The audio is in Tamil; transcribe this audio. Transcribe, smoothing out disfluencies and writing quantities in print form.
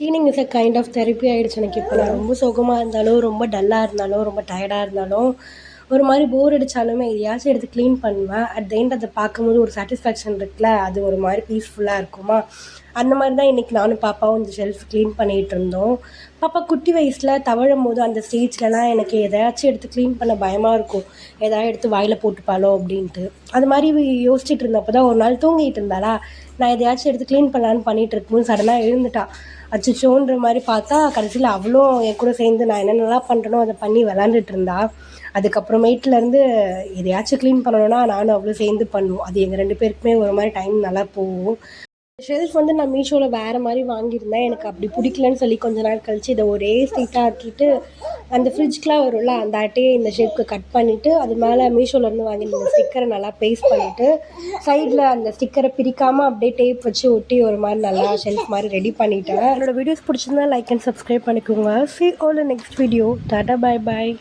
Cleaning is a kind of therapy ஆகிடுச்சு எனக்கு. இப்போ நான் ரொம்ப சுகமாக இருந்தாலும், ரொம்ப டல்லாக இருந்தாலும், ரொம்ப டயர்டாக இருந்தாலும், ஒரு மாதிரி போர் அடித்தாலுமே எதையாச்சும் எடுத்து க்ளீன் பண்ணுவேன். அட் த எண்ட் அதை பார்க்கும்போது ஒரு சாட்டிஸ்ஃபேக்ஷன் இருக்குல்ல, அது ஒரு மாதிரி பீஸ்ஃபுல்லாக இருக்குமா. அந்த மாதிரி தான் இன்றைக்கி நானும் பாப்பாவும் இந்த ஷெல்ஃப் க்ளீன் பண்ணிகிட்டு இருந்தோம். பாப்பா குட்டி வயசில் தவழும் போது அந்த ஸ்டேஜ்லலாம் எனக்கு எதையாச்சும் எடுத்து க்ளீன் பண்ண பயமாக இருக்கும். எதாவது எடுத்து வாயில் போட்டுப்பாளோ அப்படின்ட்டு. அது மாதிரி யோசிச்சுட்டு இருந்தப்போ தான் ஒரு நாள் தூங்கிட்டு இருந்தாளா, நான் எதையாச்சும் எடுத்து க்ளீன் பண்ணலான்னு பண்ணிகிட்டு இருக்கும்போது சடனாக எழுந்துட்டா. அச்சச்சோன்ற மாதிரி பார்த்தா கடைசியில் அவளும் என் கூட சேர்ந்து நான் என்னென்னலாம் பண்ணுறனோ அதை பண்ணி விளாண்டுட்டு இருந்தா. அதுக்கப்புறமேட்டுலேருந்து எதையாச்சும் க்ளீன் பண்ணணும்னா நானும் அவளும் சேர்ந்து பண்ணுவோம். அது எங்கள் 2 பேருக்குமே ஒரு மாதிரி டைம் நல்லா போகும். ஷெல்ஃப் வந்து நான் மீஷோவில் வேறு மாதிரி வாங்கியிருந்தேன். எனக்கு அப்படி பிடிக்கலன்னு சொல்லி கொஞ்ச நாள் கழிச்சு இதை ஒரே ஸ்ட்ரெயிட்டாக ஆக்கிட்டு, அந்த ஃப்ரிட்ஜ்க்கெலாம் வரும்ல அந்த அட்டையை இந்த ஷேப்க்கு கட் பண்ணிவிட்டு, அது மேலே மீஷோலேருந்து வாங்கியிருந்த ஸ்டிக்கரை நல்லா பேஸ்ட் பண்ணிவிட்டு, சைடில் அந்த ஸ்டிக்கரை பிரிக்காமல் அப்படியே டேப் வச்சு ஒட்டி ஒரு மாதிரி நல்லா ஷெல்ஃப் மாதிரி ரெடி பண்ணிட்டேன். என்னோடய வீடியோஸ் பிடிச்சிருந்தா லைக் அண்ட் சப்ஸ்கிரைப் பண்ணிக்கோங்க. See you all in next video. Tata, bye bye.